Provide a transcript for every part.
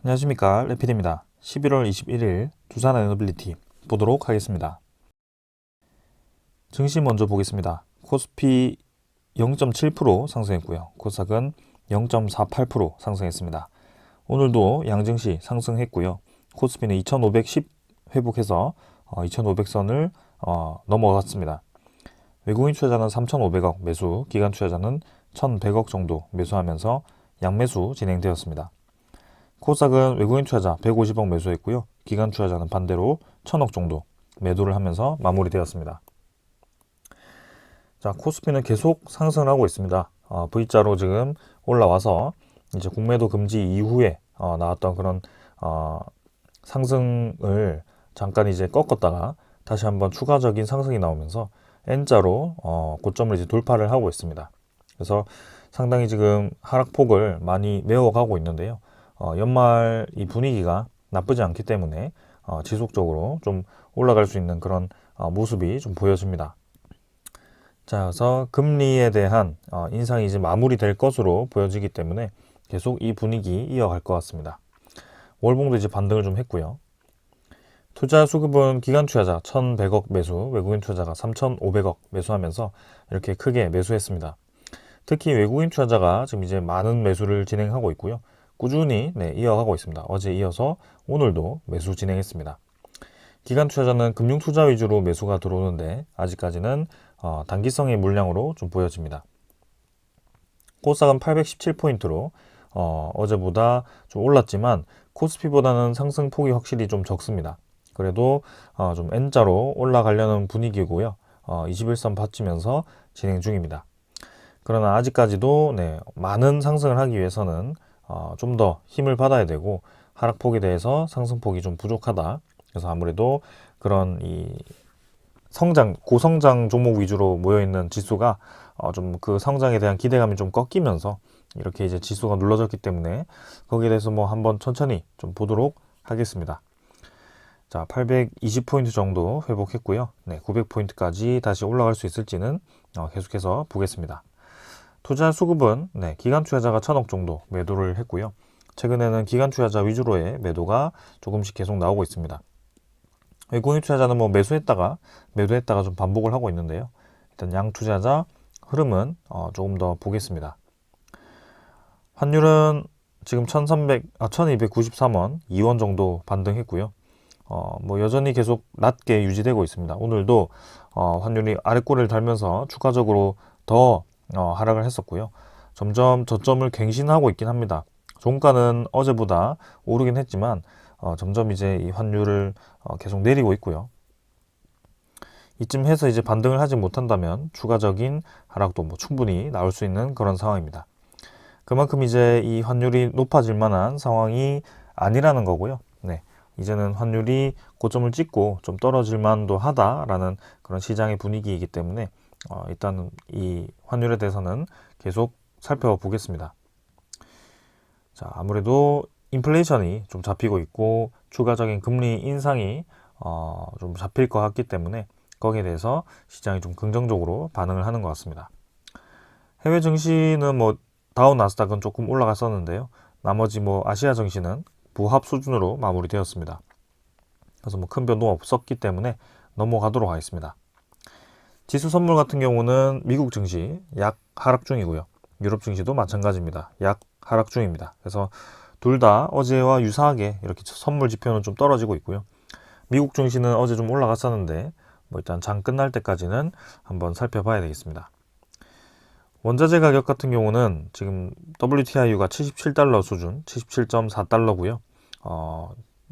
안녕하십니까, 레피드입니다. 11월 21일 두산에너빌리티 보도록 하겠습니다. 증시 먼저 보겠습니다. 코스피 0.7% 상승했고요. 코스닥은 0.48% 상승했습니다. 오늘도 양증시 상승했고요. 코스피는 2510 회복해서 2500선을 넘어갔습니다. 외국인 투자자는 3500억 매수, 기관 투자자는 1100억 정도 매수하면서 양매수 진행되었습니다. 코스닥은 외국인 투자자 150억 매수했고요. 기관 투자자는 반대로 1000억 정도 매도를 하면서 마무리되었습니다. 자, 코스피는 계속 상승을 하고 있습니다. V자로 지금 올라와서 이제 공매도 금지 이후에 나왔던 그런 상승을 잠깐 이제 꺾었다가 다시 한번 추가적인 상승이 나오면서 N자로 고점을 이제 돌파를 하고 있습니다. 그래서 상당히 지금 하락폭을 많이 메워가고 있는데요. 연말 이 분위기가 나쁘지 않기 때문에 지속적으로 좀 올라갈 수 있는 그런 모습이 좀 보여집니다. 자, 그래서 금리에 대한 인상이 이제 마무리될 것으로 보여지기 때문에 계속 이 분위기 이어갈 것 같습니다. 월봉도 이제 반등을 좀 했고요. 투자 수급은 기관 투자자 1,100억 매수, 외국인 투자자가 3,500억 매수하면서 이렇게 크게 매수했습니다. 특히 외국인 투자자가 지금 이제 많은 매수를 진행하고 있고요. 꾸준히 이어가고 있습니다. 어제 이어서 오늘도 매수 진행했습니다. 기관 투자자는 금융 투자 위주로 매수가 들어오는데 아직까지는 단기성의 물량으로 좀 보여집니다. 코스닥은 817포인트로 어제보다 좀 올랐지만 코스피보다는 상승폭이 확실히 좀 적습니다. 그래도 좀 N자로 올라가려는 분위기고요. 21선 받치면서 진행 중입니다. 그러나 아직까지도 많은 상승을 하기 위해서는 좀 더 힘을 받아야 되고 하락폭에 대해서 상승폭이 좀 부족하다. 그래서 아무래도 그런 이 고성장 종목 위주로 모여있는 지수가 좀 그 성장에 대한 기대감이 좀 꺾이면서 이렇게 이제 지수가 눌러졌기 때문에 거기에 대해서 뭐 한번 천천히 좀 보도록 하겠습니다. 자, 820포인트 정도 회복했고요. 900포인트까지 다시 올라갈 수 있을지는 계속해서 보겠습니다. 투자 수급은 기관 투자자가 1000억 정도 매도를 했고요. 최근에는 기관 투자자 위주로의 매도가 조금씩 계속 나오고 있습니다. 외국인 투자자는 뭐 매도했다가 좀 반복을 하고 있는데요. 일단 양 투자자 흐름은 조금 더 보겠습니다. 환율은 지금 1293원, 2원 정도 반등했고요. 뭐 여전히 계속 낮게 유지되고 있습니다. 오늘도 환율이 아래꼬리를 달면서 추가적으로 더 하락을 했었고요. 점점 저점을 갱신하고 있긴 합니다. 종가는 어제보다 오르긴 했지만 점점 이제 이 환율을 계속 내리고 있고요. 이쯤 해서 이제 반등을 하지 못한다면 추가적인 하락도 뭐 충분히 나올 수 있는 그런 상황입니다. 그만큼 이제 이 환율이 높아질 만한 상황이 아니라는 거고요. 이제는 환율이 고점을 찍고 좀 떨어질 만도 하다라는 그런 시장의 분위기이기 때문에 일단 이 환율에 대해서는 계속 살펴보겠습니다. 자, 아무래도 인플레이션이 좀 잡히고 있고 추가적인 금리 인상이 좀 잡힐 것 같기 때문에 거기에 대해서 시장이 좀 긍정적으로 반응을 하는 것 같습니다. 해외 증시는 뭐 다우 나스닥은 조금 올라갔었는데요. 나머지 뭐 아시아 증시는 부합 수준으로 마무리되었습니다. 그래서 뭐 큰 변동 없었기 때문에 넘어가도록 하겠습니다. 지수 선물 같은 경우는 미국 증시 약 하락 중이고요. 유럽 증시도 마찬가지입니다. 약 하락 중입니다. 그래서 둘 다 어제와 유사하게 이렇게 선물 지표는 좀 떨어지고 있고요. 미국 증시는 어제 좀 올라갔었는데 뭐 일단 장 끝날 때까지는 한번 살펴봐야 되겠습니다. 원자재 가격 같은 경우는 지금 WTI유가 77달러 수준, 77.4달러고요.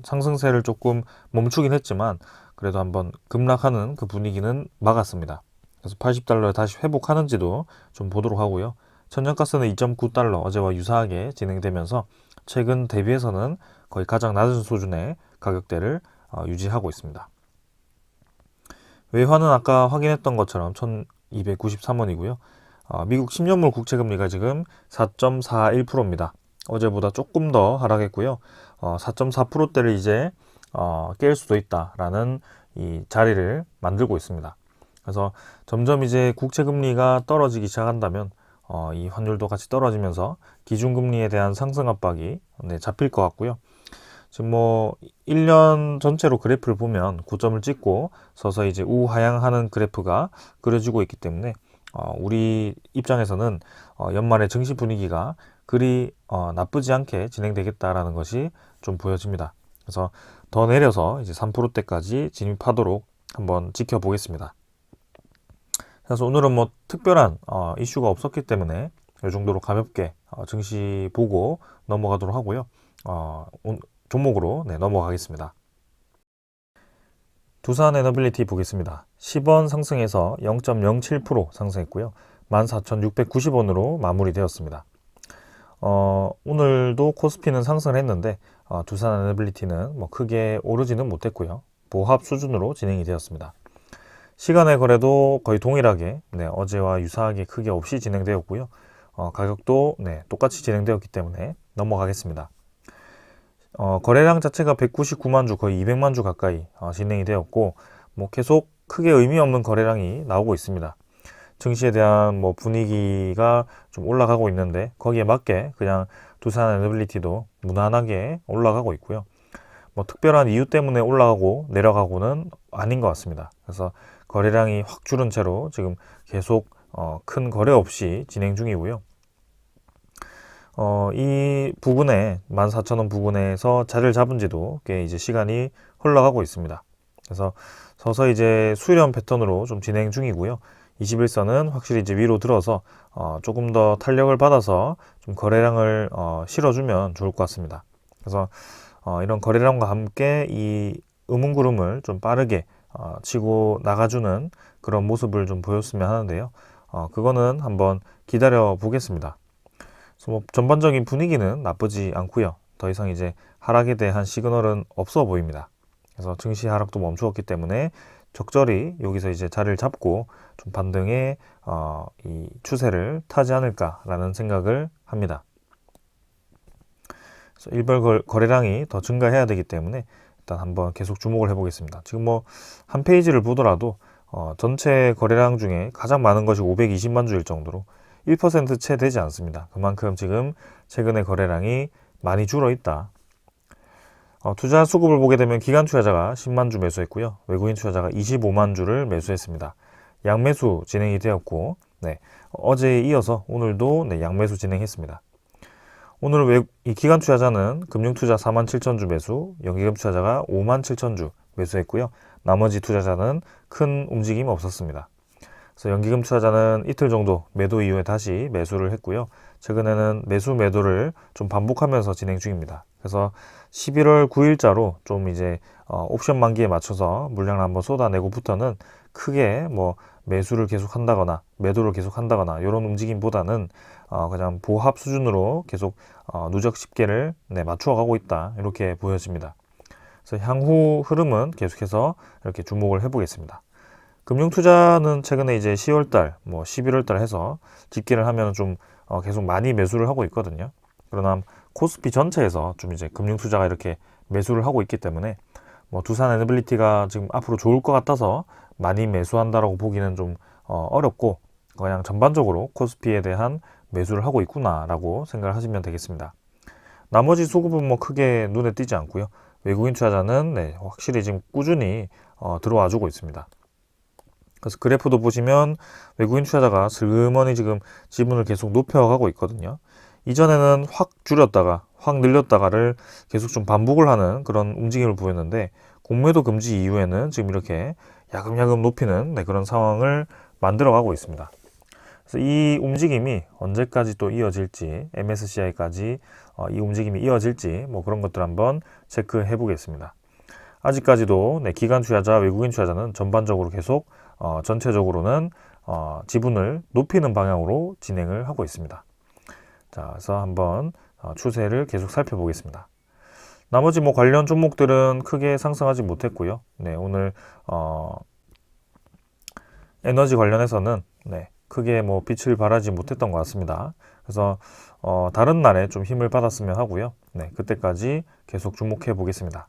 상승세를 조금 멈추긴 했지만 그래도 한번 급락하는 그 분위기는 막았습니다. 그래서 80달러에 다시 회복하는지도 좀 보도록 하고요. 천연가스는 2.9달러 어제와 유사하게 진행되면서 최근 대비해서는 거의 가장 낮은 수준의 가격대를 유지하고 있습니다. 외환은 아까 확인했던 것처럼 1293원이고요. 미국 10년물 국채금리가 지금 4.41%입니다. 어제보다 조금 더 하락했고요. 4.4%대를 이제 깰 수도 있다라는 이 자리를 만들고 있습니다. 그래서 점점 이제 국채금리가 떨어지기 시작한다면 이 환율도 같이 떨어지면서 기준금리에 대한 상승 압박이 잡힐 것 같고요. 지금 뭐 1년 전체로 그래프를 보면 고점을 찍고 서서히 이제 우하향하는 그래프가 그려지고 있기 때문에 우리 입장에서는 연말에 증시 분위기가 그리 나쁘지 않게 진행되겠다라는 것이 좀 보여집니다. 그래서 더 내려서 이제 3%대까지 진입하도록 한번 지켜보겠습니다. 그래서 오늘은 뭐 특별한 이슈가 없었기 때문에 이 정도로 가볍게 증시 보고 넘어가도록 하고요. 종목으로 넘어가겠습니다. 두산 에너빌리티 보겠습니다. 10원 상승해서 0.07% 상승했고요. 14,690원으로 마무리되었습니다. 오늘도 코스피는 상승을 했는데 두산 에너빌리티는 뭐 크게 오르지는 못했고요. 보합 수준으로 진행이 되었습니다. 시간의 거래도 거의 동일하게 어제와 유사하게 크게 없이 진행되었고요. 가격도 똑같이 진행되었기 때문에 넘어가겠습니다. 거래량 자체가 199만 주, 거의 200만 주 가까이 진행이 되었고, 뭐 계속 크게 의미 없는 거래량이 나오고 있습니다. 증시에 대한 뭐 분위기가 좀 올라가고 있는데 거기에 맞게 그냥 두산 에너빌리티도 무난하게 올라가고 있고요. 뭐 특별한 이유 때문에 올라가고 내려가고는 아닌 것 같습니다. 그래서 거래량이 확 줄은 채로 지금 계속 큰 거래 없이 진행 중이고요. 이 부근에 14,000원 부근에서 자리를 잡은 지도 꽤 이제 시간이 흘러가고 있습니다. 그래서 서서히 이제 수렴 패턴으로 좀 진행 중이고요. 21선은 확실히 이제 위로 들어서 조금 더 탄력을 받아서 좀 거래량을 실어주면 좋을 것 같습니다. 그래서 이런 거래량과 함께 이 음운구름을 좀 빠르게 치고 나가주는 그런 모습을 좀 보였으면 하는데요. 그거는 한번 기다려 보겠습니다. 그래서 뭐 전반적인 분위기는 나쁘지 않고요. 더 이상 이제 하락에 대한 시그널은 없어 보입니다. 그래서 증시 하락도 멈추었기 때문에 적절히 여기서 이제 자리를 잡고 좀 반등의 이 추세를 타지 않을까라는 생각을 합니다. 그래서 일별 거래량이 더 증가해야 되기 때문에 일단 한번 계속 주목을 해보겠습니다. 지금 뭐 한 페이지를 보더라도 전체 거래량 중에 가장 많은 것이 520만 주일 정도로 1% 채 되지 않습니다. 그만큼 지금 최근에 거래량이 많이 줄어 있다. 투자 수급을 보게 되면 기관 투자자가 10만 주 매수했고요. 외국인 투자자가 25만 주를 매수했습니다. 양매수 진행이 되었고 어제에 이어서 오늘도 양매수 진행했습니다. 오늘 이 기관 투자자는 금융투자 4만 7천 주 매수, 연기금 투자자가 5만 7천 주 매수했고요. 나머지 투자자는 큰 움직임 없었습니다. 그래서 연기금 투자자는 이틀 정도 매도 이후에 다시 매수를 했고요. 최근에는 매수 매도를 좀 반복하면서 진행 중입니다. 그래서 11월 9일자로 좀 이제 옵션 만기에 맞춰서 물량을 한번 쏟아내고부터는 크게 뭐 매수를 계속 한다거나 매도를 계속 한다거나 이런 움직임보다는 그냥 보합 수준으로 계속 누적 집계를 맞추어 가고 있다 이렇게 보여집니다. 그래서 향후 흐름은 계속해서 이렇게 주목을 해보겠습니다. 금융투자는 최근에 이제 10월달, 뭐 11월달 해서 집계를 하면 좀 계속 많이 매수를 하고 있거든요. 그러나 코스피 전체에서 좀 이제 금융투자가 이렇게 매수를 하고 있기 때문에 뭐 두산 에너빌리티가 지금 앞으로 좋을 것 같아서 많이 매수한다라고 보기는 좀 어렵고 그냥 전반적으로 코스피에 대한 매수를 하고 있구나라고 생각을 하시면 되겠습니다. 나머지 수급은 뭐 크게 눈에 띄지 않고요. 외국인 투자자는 확실히 지금 꾸준히 들어와 주고 있습니다. 그래서 그래프도 보시면 외국인 투자자가 슬그머니 지금 지분을 계속 높여가고 있거든요. 이전에는 확 줄였다가 확 늘렸다가를 계속 좀 반복을 하는 그런 움직임을 보였는데 공매도 금지 이후에는 지금 이렇게 야금야금 높이는 그런 상황을 만들어가고 있습니다. 그래서 이 움직임이 언제까지 또 이어질지 MSCI까지 이 움직임이 이어질지 뭐 그런 것들 한번 체크해 보겠습니다. 아직까지도 기관 투자자, 외국인 투자자는 전반적으로 계속 전체적으로는 지분을 높이는 방향으로 진행을 하고 있습니다. 자, 그래서 한번 추세를 계속 살펴보겠습니다. 나머지 뭐 관련 종목들은 크게 상승하지 못했고요. 오늘 에너지 관련해서는 크게 뭐 빛을 발하지 못했던 것 같습니다. 그래서 다른 날에 좀 힘을 받았으면 하고요. 그때까지 계속 주목해 보겠습니다.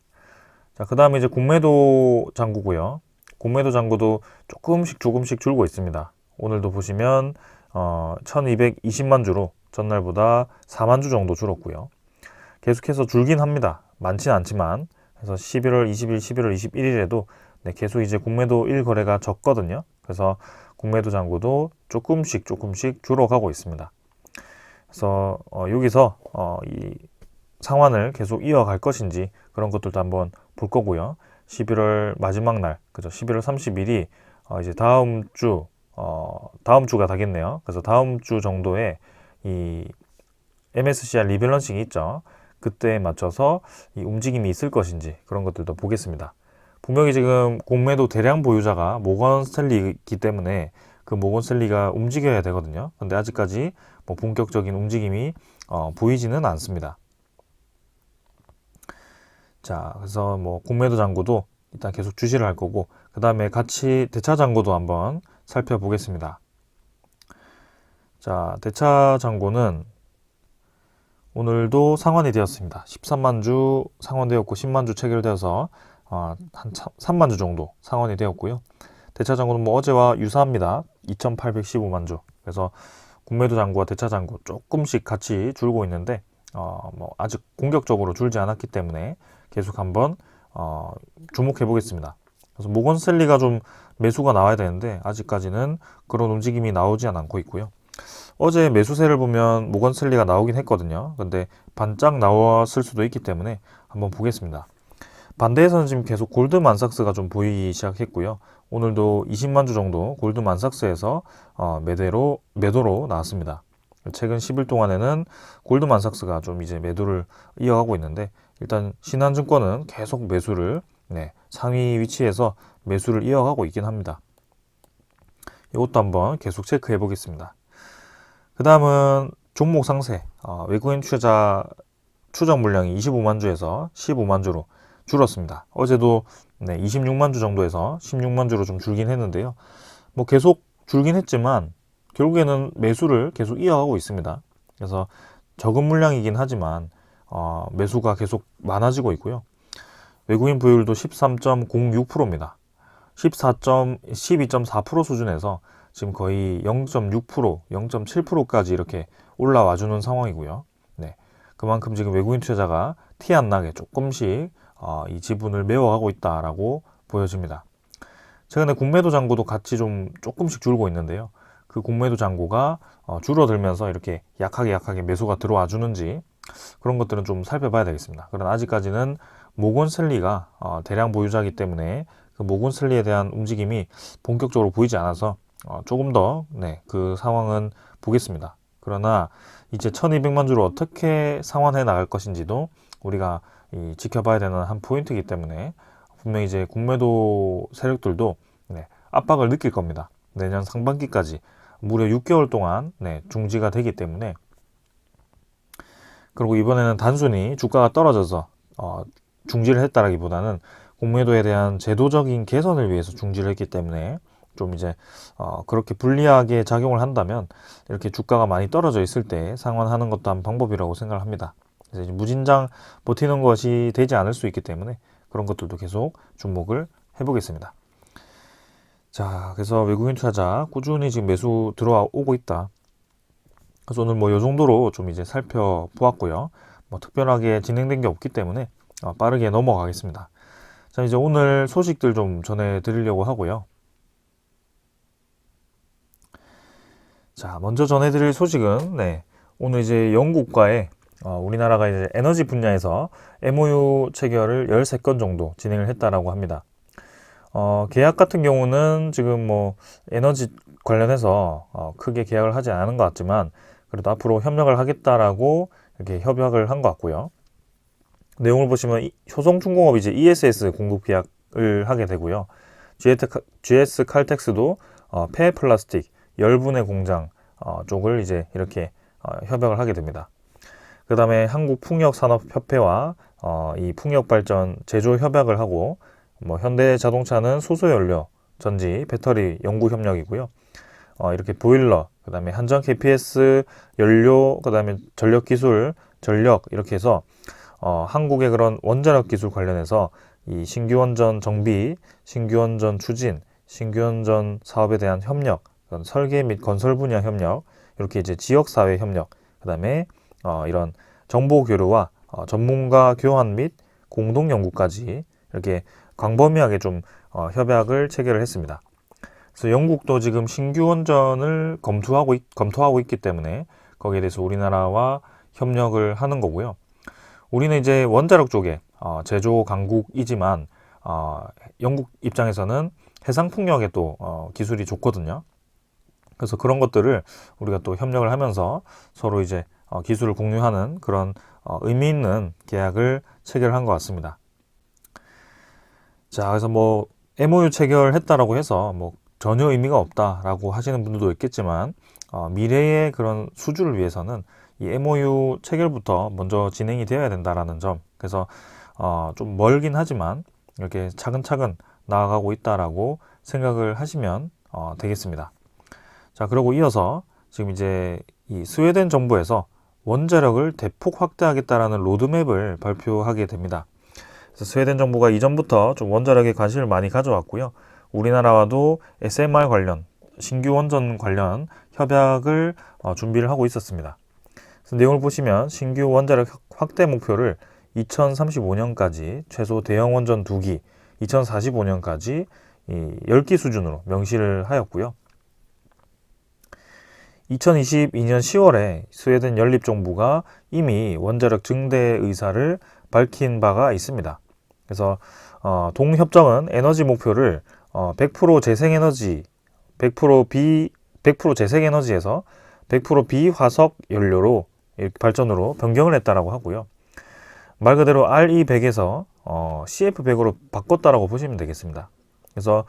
자, 그 다음에 이제 공매도 잔고고요. 공매도 잔고도 조금씩 줄고 있습니다. 오늘도 보시면 1220만 주로 전날보다 4만 주 정도 줄었고요. 계속해서 줄긴 합니다. 많지는 않지만. 그래서 11월 20일, 11월 21일에도 계속 이제 공매도 1거래가 적거든요. 그래서 공매도 잔고도 조금씩 줄어가고 있습니다. 그래서 여기서 이 상환을 계속 이어갈 것인지 그런 것들도 한번 볼 거고요. 11월 마지막 날, 그죠? 11월 30일이 이제 다음 주가 되겠네요. 그래서 다음 주 정도에 이 MSCI 리밸런싱이 있죠. 그때에 맞춰서 이 움직임이 있을 것인지 그런 것들도 보겠습니다. 분명히 지금 공매도 대량 보유자가 모건 스탠리이기 때문에 그 모건 스탠리가 움직여야 되거든요. 근데 아직까지 뭐 본격적인 움직임이 보이지는 않습니다. 자, 그래서 뭐 공매도 잔고도 일단 계속 주시를 할 거고, 그 다음에 같이 대차 잔고도 한번 살펴보겠습니다. 자, 대차 잔고는 오늘도 상환이 되었습니다. 13만 주 상환되었고 10만 주 체결되어서 한 3만 주 정도 상환이 되었고요. 대차 잔고는 뭐 어제와 유사합니다. 2,815만 주. 그래서 공매도 잔고와 대차 잔고 조금씩 같이 줄고 있는데 뭐 아직 공격적으로 줄지 않았기 때문에 계속 한번 주목해 보겠습니다. 그래서 모건 스탠리가 좀 매수가 나와야 되는데 아직까지는 그런 움직임이 나오지 않고 있고요. 어제 매수세를 보면 모건 스탠리가 나오긴 했거든요. 근데 반짝 나왔을 수도 있기 때문에 한번 보겠습니다. 반대에서는 지금 계속 골드만삭스가 좀 보이기 시작했고요. 오늘도 20만 주 정도 골드만삭스에서 매도로 나왔습니다. 최근 10일 동안에는 골드만삭스가 좀 이제 매도를 이어가고 있는데 일단 신한증권은 계속 매수를 상위 위치에서 매수를 이어가고 있긴 합니다. 이것도 한번 계속 체크해 보겠습니다. 그 다음은 종목 상세, 외국인 투자자 추적 물량이 25만 주에서 15만 주로 줄었습니다. 어제도 26만 주 정도에서 16만 주로 좀 줄긴 했는데요. 뭐 계속 줄긴 했지만 결국에는 매수를 계속 이어가고 있습니다. 그래서 적은 물량이긴 하지만 매수가 계속 많아지고 있고요. 외국인 보유율도 13.06%입니다. 12.4% 수준에서 지금 거의 0.6%, 0.7%까지 이렇게 올라와주는 상황이고요. 그만큼 지금 외국인 투자자가 티 안 나게 조금씩 이 지분을 메워가고 있다라고 보여집니다. 최근에 공매도 잔고도 같이 좀 조금씩 줄고 있는데요. 그 공매도 잔고가 줄어들면서 이렇게 약하게 매수가 들어와 주는지 그런 것들은 좀 살펴봐야 되겠습니다. 그러나 아직까지는 모건 스탠리가 대량 보유자이기 때문에 그 모건 스탠리에 대한 움직임이 본격적으로 보이지 않아서 조금 더 그 상황은 보겠습니다. 그러나 이제 1200만 주로 어떻게 상환해 나갈 것인지도 우리가 지켜봐야 되는 한 포인트이기 때문에 분명히 이제 공매도 세력들도 압박을 느낄 겁니다. 내년 상반기까지 무려 6개월 동안 중지가 되기 때문에. 그리고 이번에는 단순히 주가가 떨어져서 중지를 했다라기보다는 공매도에 대한 제도적인 개선을 위해서 중지를 했기 때문에 좀 이제 그렇게 불리하게 작용을 한다면 이렇게 주가가 많이 떨어져 있을 때 상환하는 것도 한 방법이라고 생각을 합니다. 그래서 이제 무진장 버티는 것이 되지 않을 수 있기 때문에 그런 것들도 계속 주목을 해보겠습니다. 자, 그래서 외국인 투자자 꾸준히 지금 매수 들어오고 있다. 그래서 오늘 뭐 이 정도로 좀 이제 살펴보았고요. 뭐 특별하게 진행된 게 없기 때문에 빠르게 넘어가겠습니다. 자, 이제 오늘 소식들 좀 전해드리려고 하고요. 자, 먼저 전해드릴 소식은 오늘 이제 영국과의 우리나라가 이제 에너지 분야에서 MOU 체결을 13건 정도 진행을 했다라고 합니다. 계약 같은 경우는 지금 뭐 에너지 관련해서 크게 계약을 하지 않은 것 같지만 그래도 앞으로 협력을 하겠다라고 이렇게 협약을 한 것 같고요. 내용을 보시면 효성중공업이 이제 ESS 공급 계약을 하게 되고요. GS 칼텍스도 폐 플라스틱 열분해 공장 쪽을 이제 이렇게 협약을 하게 됩니다. 그 다음에 한국풍력산업협회와 이 풍력발전 제조 협약을 하고 뭐 현대자동차는 수소연료 전지 배터리 연구 협력이고요. 이렇게 보일러, 그 다음에 한전 KPS 연료, 그 다음에 전력 기술, 전력 이렇게 해서 한국의 그런 원자력 기술 관련해서 이 신규 원전 정비, 신규 원전 추진, 신규 원전 사업에 대한 협력, 설계 및 건설 분야 협력, 이렇게 이제 지역사회 협력, 그 다음에 이런 정보 교류와 전문가 교환 및 공동 연구까지 이렇게 광범위하게 좀 협약을 체결을 했습니다. 그래서 영국도 지금 신규 원전을 검토하고 있기 때문에 거기에 대해서 우리나라와 협력을 하는 거고요. 우리는 이제 원자력 쪽에 제조 강국이지만 영국 입장에서는 해상 풍력에 또 기술이 좋거든요. 그래서 그런 것들을 우리가 또 협력을 하면서 서로 이제 기술을 공유하는 그런 의미 있는 계약을 체결한 것 같습니다. 자, 그래서 뭐 MOU 체결했다라고 해서 뭐 전혀 의미가 없다라고 하시는 분들도 있겠지만 미래의 그런 수주를 위해서는 이 MOU 체결부터 먼저 진행이 되어야 된다라는 점. 그래서 좀 멀긴 하지만 이렇게 차근차근 나아가고 있다라고 생각을 하시면 되겠습니다. 자, 그리고 이어서 지금 이제 이 스웨덴 정부에서 원자력을 대폭 확대하겠다라는 로드맵을 발표하게 됩니다. 그래서 스웨덴 정부가 이전부터 좀 원자력에 관심을 많이 가져왔고요. 우리나라와도 SMR 관련, 신규 원전 관련 협약을 준비를 하고 있었습니다. 그래서 내용을 보시면 신규 원자력 확대 목표를 2035년까지 최소 대형 원전 2기, 2045년까지 10기 수준으로 명시를 하였고요. 2022년 10월에 스웨덴 연립정부가 이미 원자력 증대 의사를 밝힌 바가 있습니다. 그래서 동협정은 에너지 목표를 100% 재생에너지, 100% 재생에너지에서 100% 비화석 연료로 발전으로 변경을 했다라고 하고요. 말 그대로 RE100에서 CF100으로 바꿨다라고 보시면 되겠습니다. 그래서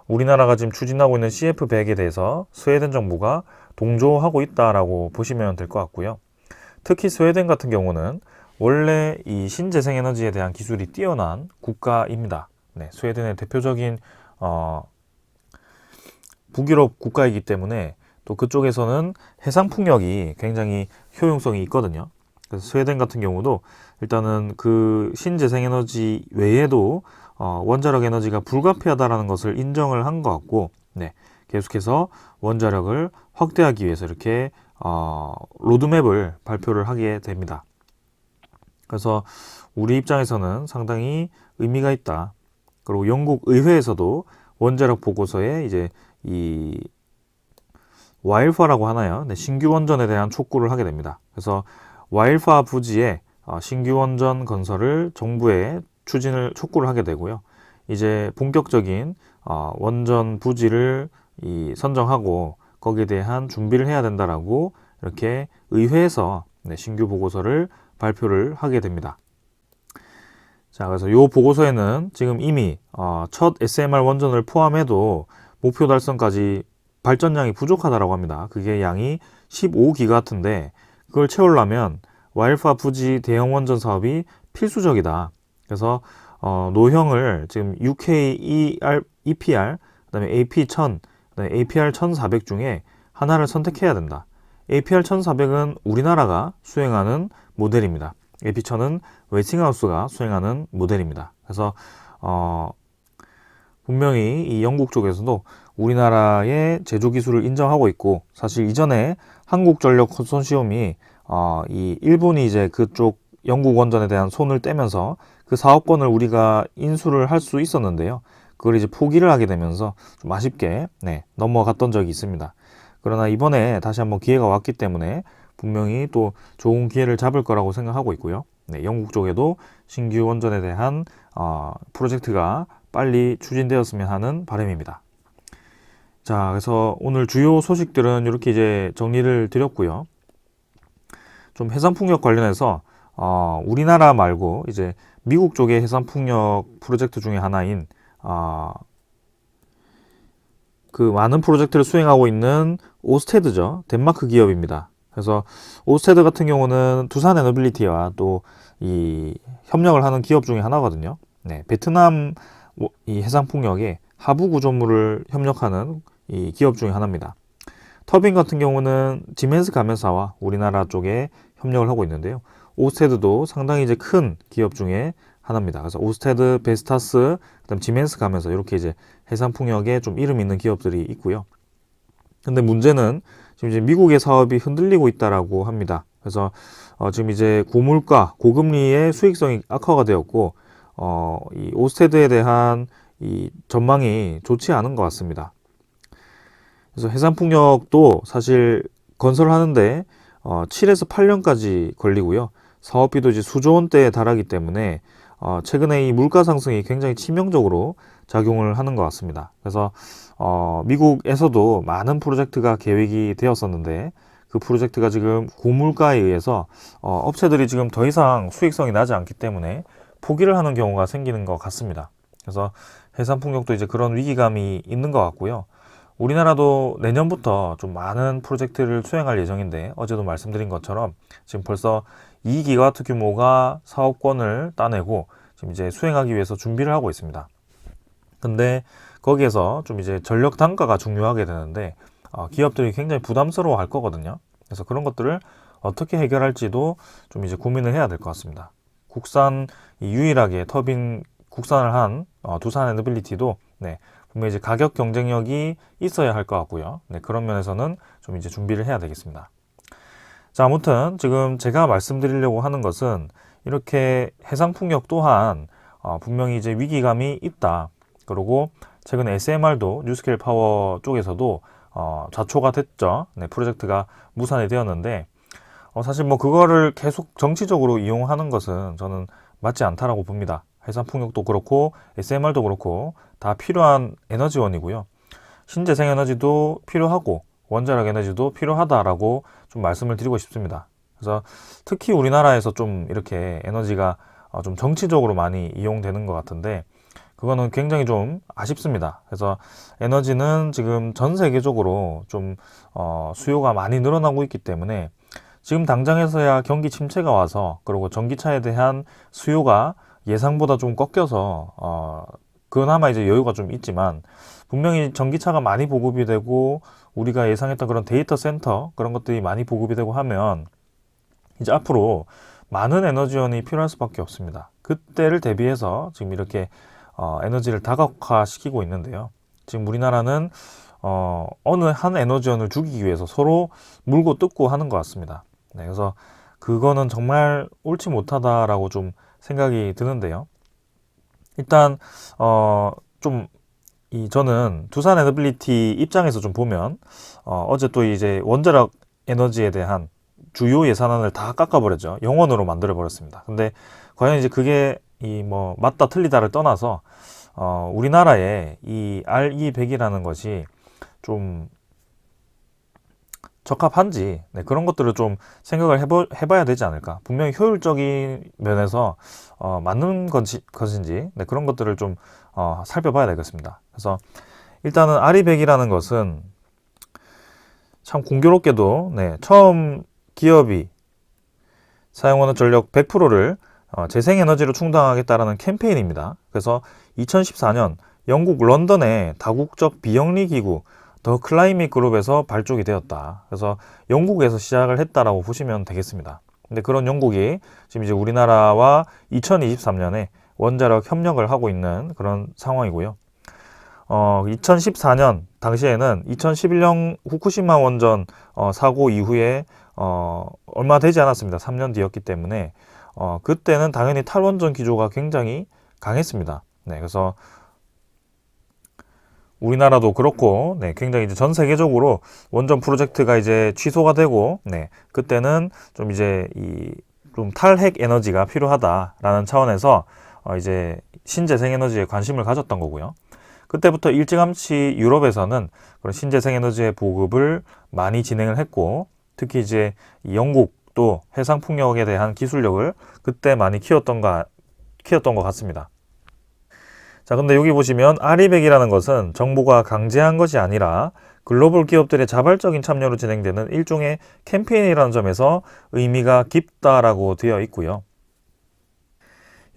우리나라가 지금 추진하고 있는 CF100에 대해서 스웨덴 정부가 동조하고 있다라고 보시면 될 것 같고요. 특히 스웨덴 같은 경우는 원래 이 신재생에너지에 대한 기술이 뛰어난 국가입니다. 네, 스웨덴의 대표적인 북유럽 국가이기 때문에 또 그쪽에서는 해상 풍력이 굉장히 효용성이 있거든요. 그래서 스웨덴 같은 경우도 일단은 그 신재생에너지 외에도 원자력 에너지가 불가피하다라는 것을 인정을 한 것 같고, 네, 계속해서 원자력을 확대하기 위해서 이렇게 로드맵을 발표를 하게 됩니다. 그래서 우리 입장에서는 상당히 의미가 있다. 그리고 영국 의회에서도 원자력 보고서에 이제 이 와일파라고 하나요? 네, 신규 원전에 대한 촉구를 하게 됩니다. 그래서 와일파 부지에 신규 원전 건설을 정부에 촉구를 하게 되고요. 이제 본격적인 원전 부지를 선정하고 거기에 대한 준비를 해야 된다라고 이렇게 의회에서 신규 보고서를 발표를 하게 됩니다. 자, 그래서 이 보고서에는 지금 이미 첫 SMR 원전을 포함해도 목표 달성까지 발전량이 부족하다라고 합니다. 그게 양이 15기가와트인데 그걸 채우려면 와일파 부지 대형 원전 사업이 필수적이다. 그래서 노형을 지금 EPR, 그다음에 AP1000, 그다음에 APR1400 중에 하나를 선택해야 된다. APR1400은 우리나라가 수행하는 모델입니다. AP1000은 웨스팅하우스가 수행하는 모델입니다. 그래서 분명히 이 영국 쪽에서도 우리나라의 제조 기술을 인정하고 있고, 사실 이전에 한국전력 컨소시엄이 이 일본이 이제 그쪽 영국 원전에 대한 손을 떼면서 그 사업권을 우리가 인수를 할 수 있었는데요. 그걸 이제 포기를 하게 되면서 좀 아쉽게 넘어갔던 적이 있습니다. 그러나 이번에 다시 한번 기회가 왔기 때문에 분명히 또 좋은 기회를 잡을 거라고 생각하고 있고요. 네, 영국 쪽에도 신규 원전에 대한 프로젝트가 빨리 추진되었으면 하는 바람입니다. 자, 그래서 오늘 주요 소식들은 이렇게 이제 정리를 드렸고요. 좀 해상풍력 관련해서 우리나라 말고 이제 미국 쪽의 해상풍력 프로젝트 중에 하나인 그 많은 프로젝트를 수행하고 있는 오스테드죠. 덴마크 기업입니다. 그래서 오스테드 같은 경우는 두산 에너빌리티와 또 이 협력을 하는 기업 중에 하나거든요. 네, 베트남 이 해상풍력의 하부 구조물을 협력하는 이 기업 중에 하나입니다. 터빈 같은 경우는 지멘스 가면사와 우리나라 쪽에 협력을 하고 있는데요. 오스테드도 상당히 이제 큰 기업 중에 하나입니다. 그래서 오스테드, 베스타스, 그다음 지멘스 가면서 이렇게 이제 해상풍력에 좀 이름 있는 기업들이 있고요. 근데 문제는 지금 이제 미국의 사업이 흔들리고 있다라고 합니다. 그래서 지금 이제 고물가, 고금리의 수익성이 악화가 되었고 이 오스테드에 대한 이 전망이 좋지 않은 것 같습니다. 그래서 해상풍력도 사실 건설하는데 7에서 8년까지 걸리고요. 사업비도 이제 수조 원대에 달하기 때문에 최근에 이 물가 상승이 굉장히 치명적으로 작용을 하는 것 같습니다. 그래서 미국에서도 많은 프로젝트가 계획이 되었었는데 그 프로젝트가 지금 고물가에 의해서 업체들이 지금 더 이상 수익성이 나지 않기 때문에 포기를 하는 경우가 생기는 것 같습니다. 그래서 해상풍력도 이제 그런 위기감이 있는 것 같고요. 우리나라도 내년부터 좀 많은 프로젝트를 수행할 예정인데 어제도 말씀드린 것처럼 지금 벌써 2기가와트 규모가 사업권을 따내고 지금 이제 수행하기 위해서 준비를 하고 있습니다. 근데 거기에서 좀 이제 전력 단가가 중요하게 되는데 기업들이 굉장히 부담스러워 할 거거든요. 그래서 그런 것들을 어떻게 해결할지도 좀 이제 고민을 해야 될 것 같습니다. 국산 유일하게 터빈 국산을 한 두산 에너빌리티도 분명히 이제 가격 경쟁력이 있어야 할 것 같고요. 그런 면에서는 좀 이제 준비를 해야 되겠습니다. 자, 아무튼 지금 제가 말씀드리려고 하는 것은 이렇게 해상풍력 또한 분명히 이제 위기감이 있다. 그리고 최근에 SMR도 뉴스케일 파워 쪽에서도 좌초가 됐죠. 프로젝트가 무산이 되었는데 사실 뭐 그거를 계속 정치적으로 이용하는 것은 저는 맞지 않다라고 봅니다. 해상풍력도 그렇고 SMR도 그렇고 다 필요한 에너지원이고요. 신재생 에너지도 필요하고 원자력 에너지도 필요하다라고 좀 말씀을 드리고 싶습니다. 그래서 특히 우리나라에서 좀 이렇게 에너지가 좀 정치적으로 많이 이용되는 것 같은데 그거는 굉장히 좀 아쉽습니다. 그래서 에너지는 지금 전 세계적으로 좀 수요가 많이 늘어나고 있기 때문에 지금 당장에서야 경기 침체가 와서 그리고 전기차에 대한 수요가 예상보다 좀 꺾여서 그나마 이제 여유가 좀 있지만 분명히 전기차가 많이 보급이 되고 우리가 예상했던 그런 데이터 센터 그런 것들이 많이 보급이 되고 하면 이제 앞으로 많은 에너지원이 필요할 수밖에 없습니다. 그때를 대비해서 지금 이렇게 에너지를 다각화시키고 있는데요. 지금 우리나라는 어느 한 에너지원을 죽이기 위해서 서로 물고 뜯고 하는 것 같습니다. 그래서 그거는 정말 옳지 못하다라고 좀 생각이 드는데요. 일단 좀 저는 두산 에너빌리티 입장에서 좀 보면 어제 또 이제 원자력 에너지에 대한 주요 예산안을 다 깎아버렸죠. 0원으로 만들어 버렸습니다. 근데 과연 이제 그게 뭐 맞다 틀리다를 떠나서 우리나라의 이 RE100이라는 것이 좀 적합한지 그런 것들을 좀 생각을 해봐야 되지 않을까. 분명히 효율적인 면에서 맞는 것인지 그런 것들을 좀 살펴봐야 되겠습니다. 그래서 일단은 RE100이라는 것은 참 공교롭게도 처음 기업이 사용하는 전력 100%를 재생에너지로 충당하겠다라는 캠페인입니다. 그래서 2014년 영국 런던의 다국적 비영리 기구 더 클라이밋 그룹에서 발족이 되었다. 그래서 영국에서 시작을 했다라고 보시면 되겠습니다. 근데 그런 영국이 지금 이제 우리나라와 2023년에 원자력 협력을 하고 있는 그런 상황이고요. 2014년 당시에는 2011년 후쿠시마 원전 사고 이후에 얼마 되지 않았습니다. 3년 뒤였기 때문에 그때는 당연히 탈원전 기조가 굉장히 강했습니다. 그래서 우리나라도 그렇고 굉장히 이제 전 세계적으로 원전 프로젝트가 이제 취소가 되고 그때는 좀 이제 좀 탈핵 에너지가 필요하다라는 차원에서 이제 신재생 에너지에 관심을 가졌던 거고요. 그때부터 일찌감치 유럽에서는 그런 신재생 에너지의 보급을 많이 진행을 했고 특히 이제 영국도 해상 풍력에 대한 기술력을 그때 많이 키웠던 것 같습니다. 자, 근데 여기 보시면 RE100이라는 것은 정부가 강제한 것이 아니라 글로벌 기업들의 자발적인 참여로 진행되는 일종의 캠페인이라는 점에서 의미가 깊다라고 되어 있고요.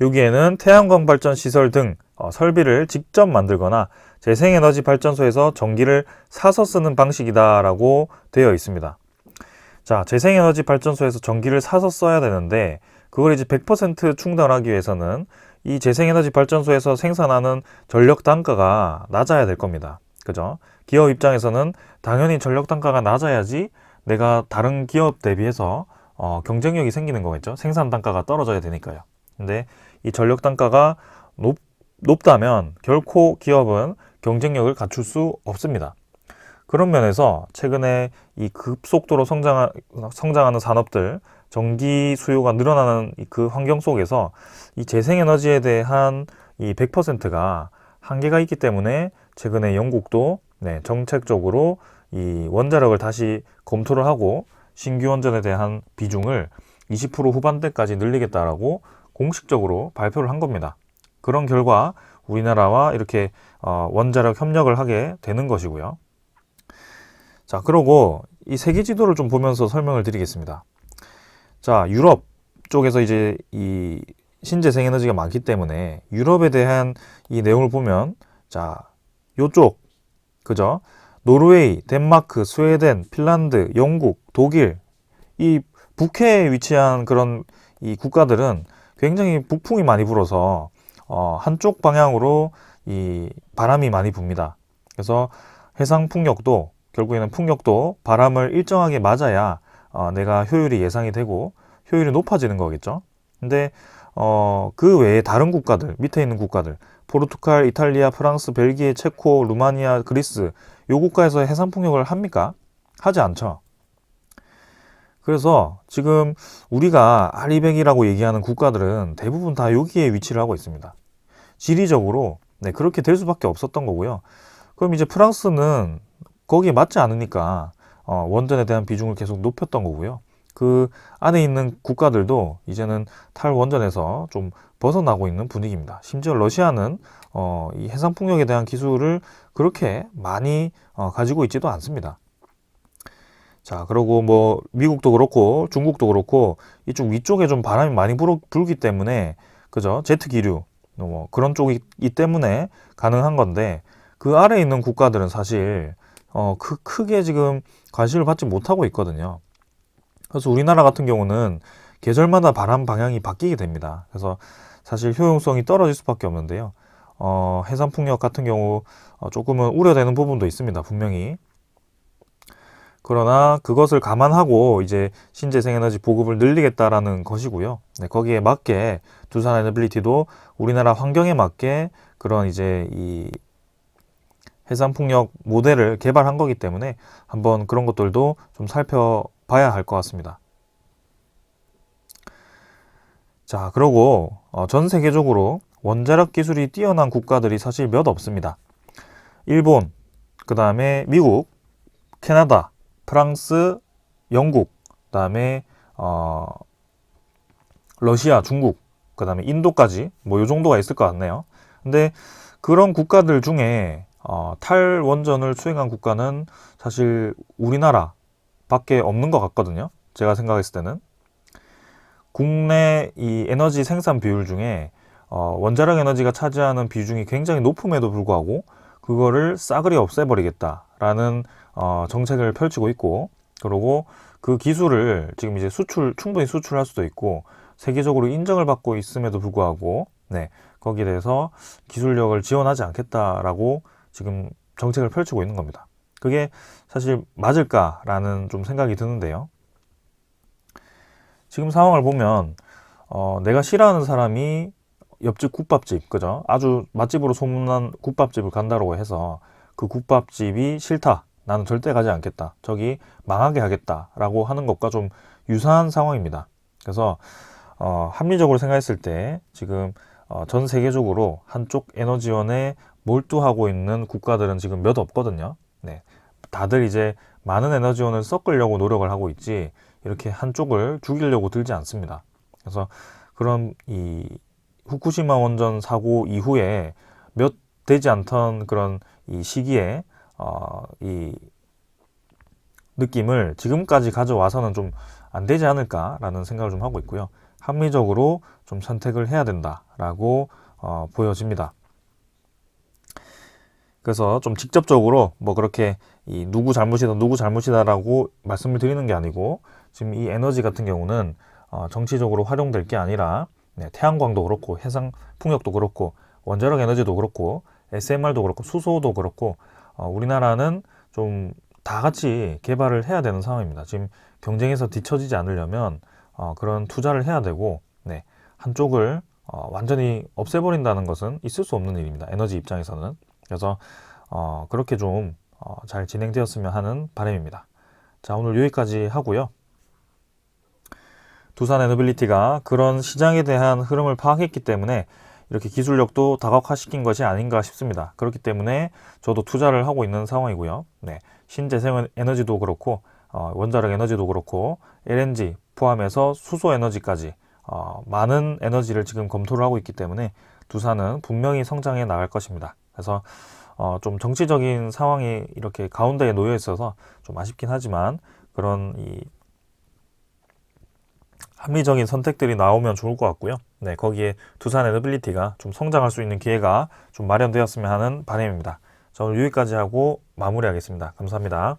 여기에는 태양광 발전 시설 등 설비를 직접 만들거나 재생에너지 발전소에서 전기를 사서 쓰는 방식이다라고 되어 있습니다. 자, 재생에너지 발전소에서 전기를 사서 써야 되는데 그걸 이제 100% 충당하기 위해서는 이 재생에너지 발전소에서 생산하는 전력 단가가 낮아야 될 겁니다. 그죠? 기업 입장에서는 당연히 전력 단가가 낮아야지 내가 다른 기업 대비해서 경쟁력이 생기는 거겠죠. 생산 단가가 떨어져야 되니까요. 근데 이 전력 단가가 높다면 결코 기업은 경쟁력을 갖출 수 없습니다. 그런 면에서 최근에 이 급속도로 성장하는 산업들, 전기 수요가 늘어나는 그 환경 속에서 이 재생에너지에 대한 이 100%가 한계가 있기 때문에 최근에 영국도 정책적으로 이 원자력을 다시 검토를 하고 신규 원전에 대한 비중을 20% 후반대까지 늘리겠다라고 공식적으로 발표를 한 겁니다. 그런 결과 우리나라와 이렇게 원자력 협력을 하게 되는 것이고요. 자, 그러고 이 세계 지도를 좀 보면서 설명을 드리겠습니다. 자, 유럽 쪽에서 이제 이 신재생 에너지가 많기 때문에 유럽에 대한 이 내용을 보면, 자, 요쪽, 그죠? 노르웨이, 덴마크, 스웨덴, 핀란드, 영국, 독일, 이 북해에 위치한 그런 이 국가들은 굉장히 북풍이 많이 불어서 한쪽 방향으로 이 바람이 많이 붑니다. 그래서 해상 풍력도 결국에는 풍력도 바람을 일정하게 맞아야 내가 효율이 예상이 되고 효율이 높아지는 거겠죠. 근데 그 외에 다른 국가들, 밑에 있는 국가들, 포르투갈, 이탈리아, 프랑스, 벨기에, 체코, 루마니아, 그리스, 요 국가에서 해상 풍력을 합니까? 하지 않죠. 그래서 지금 우리가 아리백이라고 얘기하는 국가들은 대부분 다 여기에 위치를 하고 있습니다. 지리적으로 그렇게 될 수밖에 없었던 거고요. 그럼 이제 프랑스는 거기에 맞지 않으니까 원전에 대한 비중을 계속 높였던 거고요. 그 안에 있는 국가들도 이제는 탈원전에서 좀 벗어나고 있는 분위기입니다. 심지어 러시아는 이 해상풍력에 대한 기술을 그렇게 많이 가지고 있지도 않습니다. 자, 그리고 뭐 미국도 그렇고 중국도 그렇고 이쪽 위쪽에 좀 바람이 많이 불기 때문에, 그죠? 제트 기류 뭐 그런 쪽이기 때문에 가능한 건데, 그 아래에 있는 국가들은 사실 크게 지금 관심을 받지 못하고 있거든요. 그래서 우리나라 같은 경우는 계절마다 바람 방향이 바뀌게 됩니다. 그래서 사실 효용성이 떨어질 수밖에 없는데요. 해상 풍력 같은 경우 조금은 우려되는 부분도 있습니다. 분명히. 그러나 그것을 감안하고 이제 신재생에너지 보급을 늘리겠다라는 것이고요. 거기에 맞게 두산 에너빌리티도 우리나라 환경에 맞게 그런 이제 이 해상풍력 모델을 개발한 거기 때문에 한번 그런 것들도 좀 살펴봐야 할 것 같습니다. 자, 그리고 전 세계적으로 원자력 기술이 뛰어난 국가들이 사실 몇 없습니다. 일본, 그 다음에 미국, 캐나다, 프랑스, 영국, 그 다음에 러시아, 중국, 그 다음에 인도까지 뭐 요 정도가 있을 것 같네요. 근데 그런 국가들 중에 탈원전을 수행한 국가는 사실 우리나라 밖에 없는 것 같거든요. 제가 생각했을 때는. 국내 이 에너지 생산 비율 중에 원자력 에너지가 차지하는 비중이 굉장히 높음에도 불구하고 그거를 싸그리 없애버리겠다라는 정책을 펼치고 있고, 그리고 그 기술을 지금 이제 충분히 수출할 수도 있고 세계적으로 인정을 받고 있음에도 불구하고 거기에 대해서 기술력을 지원하지 않겠다라고 지금 정책을 펼치고 있는 겁니다. 그게 사실 맞을까라는 좀 생각이 드는데요. 지금 상황을 보면 내가 싫어하는 사람이 옆집 국밥집, 그죠? 아주 맛집으로 소문난 국밥집을 간다고 해서 그 국밥집이 싫다, 나는 절대 가지 않겠다, 저기 망하게 하겠다라고 하는 것과 좀 유사한 상황입니다. 그래서 합리적으로 생각했을 때 지금 전 세계적으로 한쪽 에너지원에 몰두하고 있는 국가들은 지금 몇 없거든요. 다들 이제 많은 에너지원을 섞으려고 노력을 하고 있지 이렇게 한쪽을 죽이려고 들지 않습니다. 그래서 그런 이 후쿠시마 원전 사고 이후에 몇 되지 않던 그런 이 시기에 이 느낌을 지금까지 가져와서는 좀 안 되지 않을까라는 생각을 좀 하고 있고요. 합리적으로 좀 선택을 해야 된다라고 보여집니다. 그래서 좀 직접적으로 뭐 그렇게 이 누구 잘못이다라고 말씀을 드리는 게 아니고, 지금 이 에너지 같은 경우는 정치적으로 활용될 게 아니라 태양광도 그렇고 해상 풍력도 그렇고 원자력 에너지도 그렇고 SMR도 그렇고 수소도 그렇고 우리나라는 좀 다 같이 개발을 해야 되는 상황입니다. 지금 경쟁에서 뒤처지지 않으려면 그런 투자를 해야 되고, 네, 한쪽을 완전히 없애버린다는 것은 있을 수 없는 일입니다. 에너지 입장에서는. 그래서 그렇게 좀 잘 진행되었으면 하는 바람입니다. 자, 오늘 여기까지 하고요. 두산 에너빌리티가 그런 시장에 대한 흐름을 파악했기 때문에 이렇게 기술력도 다각화시킨 것이 아닌가 싶습니다. 그렇기 때문에 저도 투자를 하고 있는 상황이고요. 네, 신재생 에너지도 그렇고 원자력 에너지도 그렇고 LNG 포함해서 수소 에너지까지 많은 에너지를 지금 검토를 하고 있기 때문에 두산은 분명히 성장해 나갈 것입니다. 그래서 좀 정치적인 상황이 이렇게 가운데에 놓여 있어서 좀 아쉽긴 하지만 그런 이 합리적인 선택들이 나오면 좋을 것 같고요. 네, 거기에 두산 에너빌리티가 좀 성장할 수 있는 기회가 좀 마련되었으면 하는 바람입니다. 자, 오늘 여기까지 하고 마무리하겠습니다. 감사합니다.